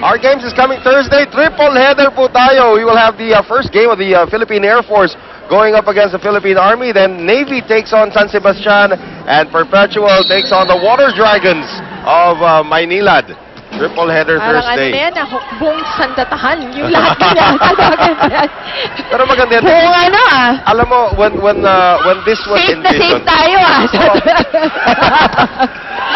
Our games is coming Thursday. Triple header po tayo. We will have the first game of the Philippine Air Force going up against the Philippine Army. Then Navy takes on San Sebastian. And Perpetual takes on the Water Dragons of Maynilad. Triple header Thursday. Parang ano yan, hukbong sandatahan. Yung lahat na Pero maganda yan. Kung ano Alam mo, when this was safe envisioned... na safe tayo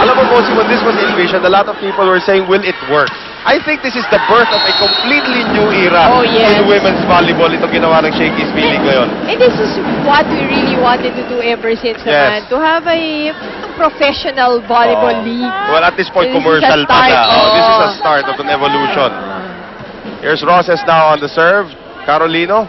Alam mo, Bossy, when this was envisioned, a lot of people were saying, will it work? I think this is the birth of a completely new era in women's volleyball. Itong ginawa ng Shakey's Feeling ngayon. And this is what we really wanted to do ever since naman. To have a professional volleyball league. Well, at this point, commercial pa na. This is a start of an evolution. Here's Roses now on the serve. Carolino.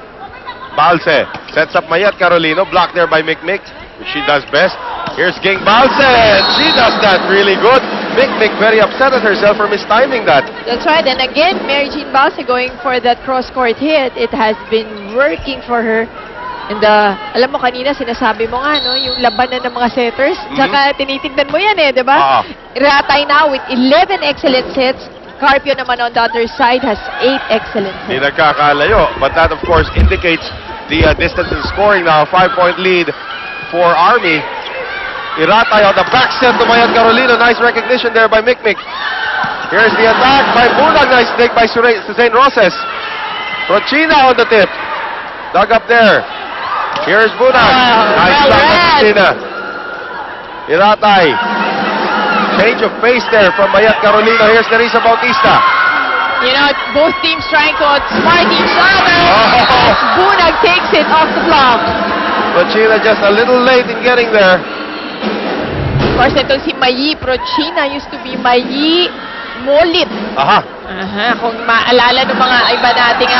Balse. Sets up Mayat Carolino. Blocked there by Mikmik, which she does best. Here's Ging Balse. She does that really good. Mikmik very upset at herself for mistiming that. That's right. And again, Mary Jean Balse going for that cross-court hit. It has been working for her. And alam mo kanina, sinasabi mo nga, no, yung labanan ng mga setters. Tsaka tinitignan mo yan di ba? Ratay now with 11 excellent sets. Carpio naman on the other side has 8 excellent sets. Hindi nagkakalayo. But that, of course, indicates the distance in scoring now. 5-point lead for Army. Iratay on the back set to Mayat Carolina. Nice recognition there by Mikmik. Here's the attack by Bunag. Nice take by Suzanne Roses. Rochina on the tip. Dug up there. Here's Bunag. Nice shot by Rochina. Iratay. Change of pace there from Mayat Carolina. Here's Nerissa Bautista. You know, both teams trying to outsmart each other. Bunag takes it off the block. Rochina just a little late in getting there. Of course, itong si Mayi Prochina used to be Mayi Molit. Kung maalala ng mga iba nating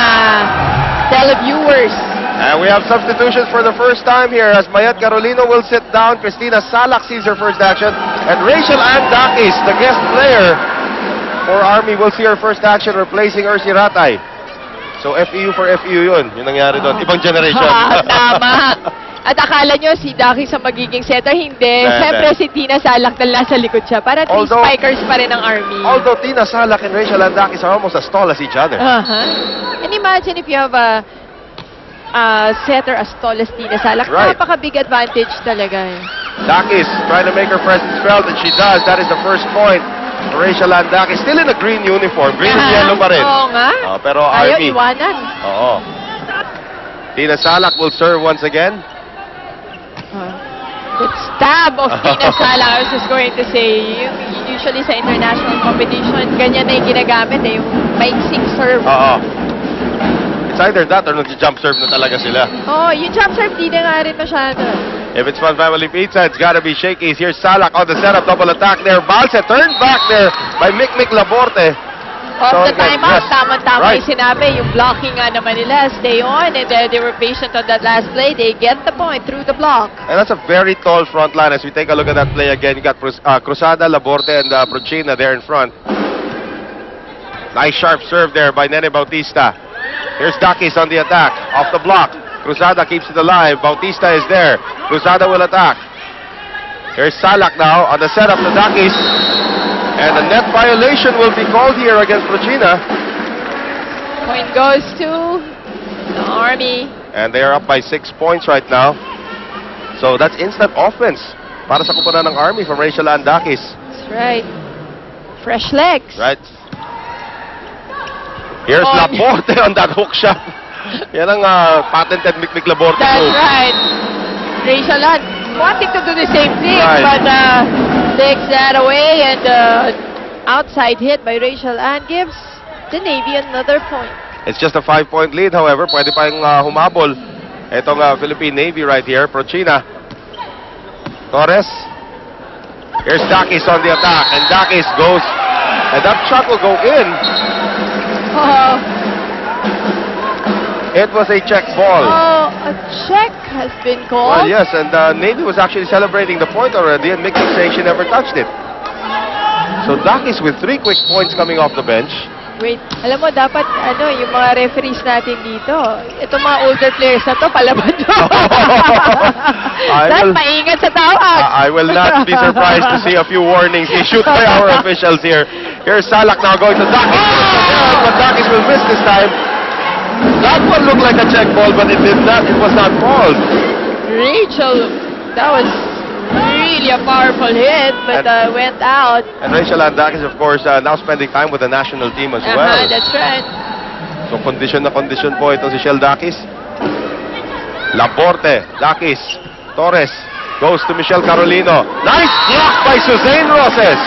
televiewers. And we have substitutions for the first time here as Mayat Carolino will sit down. Christina Salak sees her first action. And Rachel Ann Dakis, the guest player for Army, will see her first action replacing Ursi Ratay. So FEU for FEU yun. Yung nangyari doon. Ibang generation. Tama. At akala nyo si Dakis ang magiging setter? Hindi. Siyempre si Tina Salak na nasa likod siya. Para three spikers pa rin ang Army. Although Tina Salak and Rachel Ann Dakis are almost as tall as each other. And imagine if you have a setter as tall as Tina Salak. Napaka-big advantage talaga. Dakis trying to make her presence felt, and she does. That is the first point. Rachel Ann Dakis still in a green uniform. Green and yellow pa rin. Oo nga. Pero ayaw Army. iwanan. Tina Salak will serve once again. Good stab of Tina Salak. I was just going to say, usually sa international competition, ganyan na yung ginagamit yung maiksing serve. It's either that or nag-jump serve na talaga sila. Yung jump serve, di na nga rin masyado. If it's Fun Family Pizza, it's gotta be Shakey's. Here's Salak on the setup, double attack there. Balse turned back there by Mikmik Laborte. Off the timeout, tama-tama yung sinabi. Yung blocking nga naman nila, stay on, and they were patient on that last play. They get the point through the block. And that's a very tall front line. As we take a look at that play again, you got Cruzada, Laborte, and Prochina there in front. Nice sharp serve there by Nene Bautista. Here's Dakis on the attack, off the block. Cruzada keeps it alive. Bautista is there. Cruzada will attack. Here's Salak now on the setup to Dakis. And a net violation will be called here against Prochina. Point goes to the Army. And they are up by 6 points right now. So that's instant offense para sa kupunan ng Army from Rachel Ann Dakis. That's right. Fresh legs. Right. Here's Laborte on that hook shot. Yan ang patented Mikmik Laborte. That's right. Rachel Ann wanting to do the same thing, but takes that away, and outside hit by Rachel Ann gives the Navy another point. It's just a 5-point lead, however. Pwede pa yung humabol. Itong Philippine Navy right here. Prochina. Torres. Here's Dakis on the attack, and Dakis goes, and that shot will go in. It was a check ball. A check has been called. Well, yes, and Navy was actually celebrating the point already, and Mikmik saying she never touched it. So Dakis with 3 quick points coming off the bench. Wait, alam mo, dapat, yung mga referees natin dito, itong mga older players na to, palaban nyo. Dapat maingat sa tawag. I will not be surprised to see a few warnings issued by our officials here. Here's Salak now going to Dakis. again, but Dakis will miss this time. That one looked like a check ball, but it did not. It was not called. Rachel, that was really a powerful hit, but went out. And Rachel Andakis, of course, now spending time with the national team as well. That's right. So, condition na condition po itong si Shell Dakis. Laborte, Dakis, Torres, goes to Michelle Carolino. Nice block by Suzanne Roses.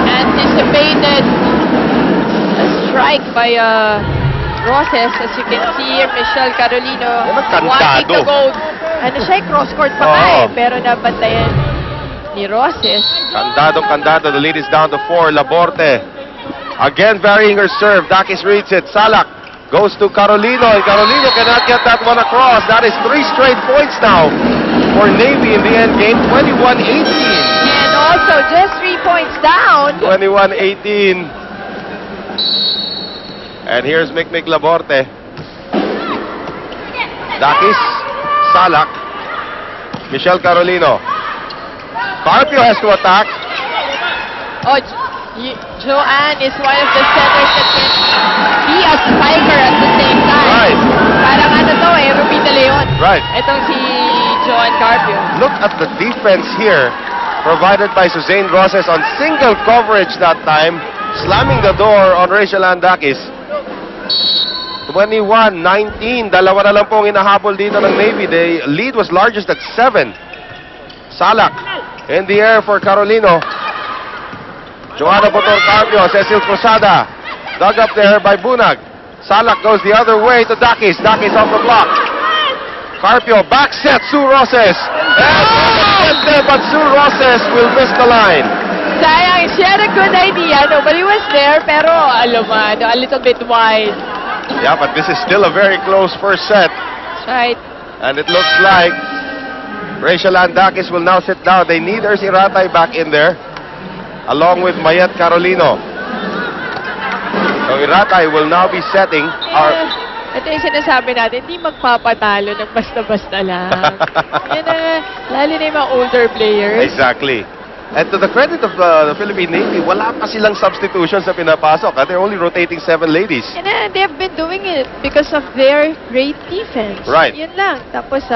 Anticipated a strike by Roses. As you can see here, Michelle Carolino wanting to go. Ano siya, cross-court pa nga pero nabantayan ni Roses. Kandado. The lead is down to 4. Laborte. Again, varying her serve. Dakis reads it. Salak goes to Carolino. And Carolino cannot get that one across. That is 3 straight points now for Navy in the end game. 21-18. And also just 3 points down. 21-18. And here's Mikmik Laborte. Dakis. Salak. Michelle Carolino. Carpio has to attack. Oh, Joanne is one of the centers that can be a spiker at the same time. Right. Parang ano to Ruby De Leon. Right. Itong si Joanne Carpio. Look at the defense here provided by Suzanne Roses on single coverage that time, slamming the door on Rachel Andakis. 21-19. Dalawa na lang pong inahabol dito ng Navy. The lead was largest at 7. Salak in the air for Carolino. Joanna Botor Carpio, Cecil Cruzada. Dug up there by Bunag. Salak goes the other way to Dakis. Dakis off the block. Carpio back set Sue Roses. And there, but Sue Roses will miss the line. Sayang, she had a good idea. Nobody was there, pero alam mo, a little bit wide. Yeah, but this is still a very close first set. That's right. And it looks like Rachel Andakis will now sit down. They need Ersi Ratay back in there, along with Mayet Carolino. So Ratay will now be setting our... Ito yung sinasabi natin, hindi magpapatalo ng basta-basta lang. Yan lalo na yung mga older players. Exactly. And to the credit of the Philippine Navy, wala pa silang substitutions na pinapasok. They're only rotating 7 ladies. And they've been doing it because of their great defense. Right. Yun lang. Tapos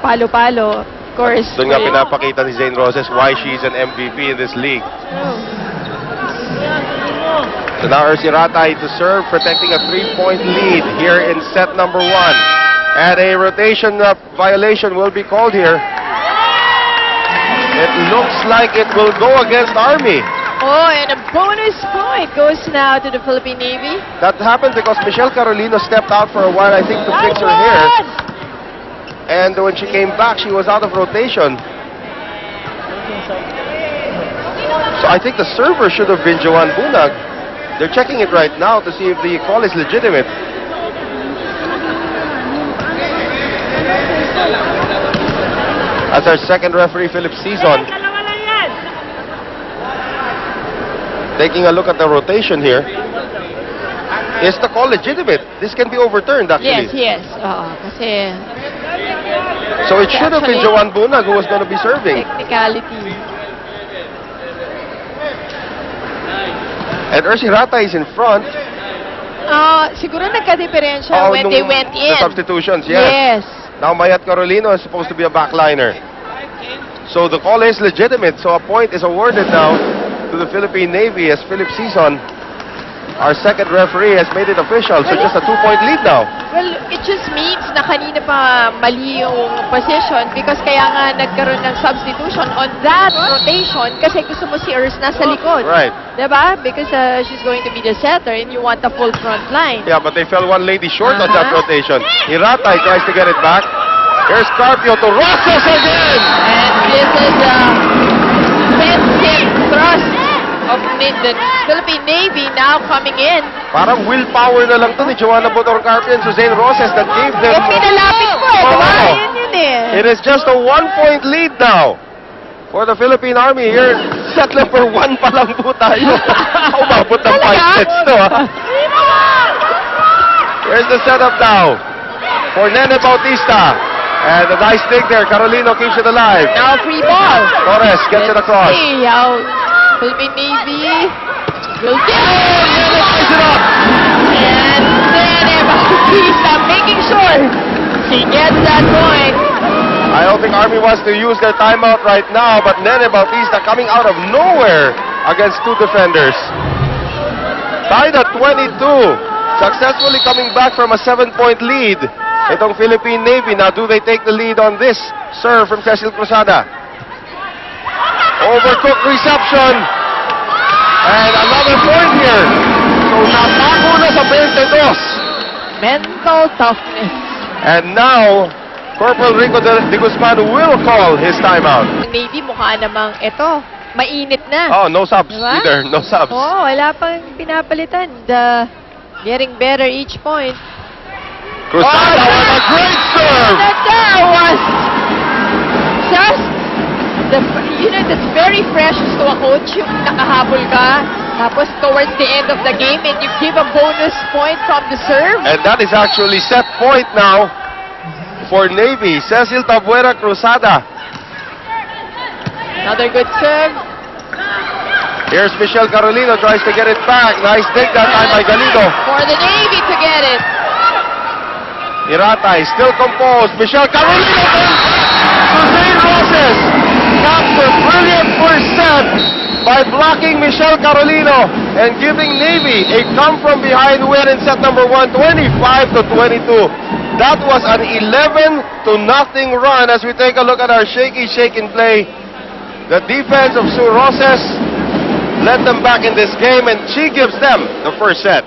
palo-palo, of course. Doon nga pinapakita ni Zane Roses why she's an MVP in this league. So now Ersi Ratay to serve, protecting a 3-point lead here in set number 1. And a rotation violation will be called here. It looks like it will go against Army. Oh, and a bonus point goes now to the Philippine Navy. That happened because Michelle Carolino stepped out for a while, I think, to fix her hair. And when she came back, she was out of rotation. So I think the server should have been Joanne Bunag. They're checking it right now to see if the call is legitimate. As our second referee, Philip Season, taking a look at the rotation here. Is the call legitimate? This can be overturned, actually. Yes. Kasi so it should have been Joanne Bunag who was going to be serving. Technicality. And Ersi Ratay is in front. Siguro nagka-diferensya when they went in. The substitutions, yes. Now Mayat Carolino is supposed to be a backliner. So the call is legitimate. So a point is awarded now to the Philippine Navy as Philip Season, our second referee, has made it official. So just a 2-point lead now. Well, it just means na kanina pa mali yung position because kaya nga nagkaroon ng substitution on that rotation kasi gusto mo si Ers nasa likod. Right. Diba? Because she's going to be the setter and you want a full front line. Yeah, but they fell one lady short on that rotation. Iratay tries to get it back. Here's Carpio to Roses again! And this is a defensive thrust of the Philippine Navy now coming in. Parang willpower na lang to ni Joanna Botor Carpio and Suzanne Roses that gave them... Pinalapit mo diba? Yun eh. It is just a 1-point lead now for the Philippine Army here. Set number 1 pa lang po tayo. Umabot ng 5 sets to, Here's the setup now for Nene Bautista. And a nice dig there. Carolino keeps it alive. Now free ball. Torres gets it across. See how Philippine Navy will get it. It up. that point. I don't think Army wants to use their timeout right now, but Nene Bautista coming out of nowhere against two defenders. Tied at 22. Successfully coming back from a 7-point lead. Itong Philippine Navy. Now, do they take the lead on this serve from Cecil Cruzada? Overcooked reception. And another point here. So, napako na sa 22. Mental toughness. And now, Corporal Rico de Guzman will call his timeout. Navy mukha namang ito. Mainit na. Oh, no subs Diba? either. No subs. Oh, wala pang pinapalitan. Getting better each point. Cruzada with a great serve. That was just that's very precious to a coach yung nakahabol ka. Tapos towards the end of the game and you give a bonus point from the serve. And that is actually set point now for Navy. Cecil Tabuera Cruzada. Another good serve. Here's Michelle Carolino, tries to get it back. Nice dig that time by Galindo. For the Navy to get it. Iratay still composed. Michelle Carolino. Suzanne Roses capture brilliant first set by blocking Michelle Carolino and giving Navy a come from behind win in set number 1, 25-22. That was an 11-0 run as we take a look at our shaky shake and play. The defense of Sue Roses led them back in this game and she gives them the first set.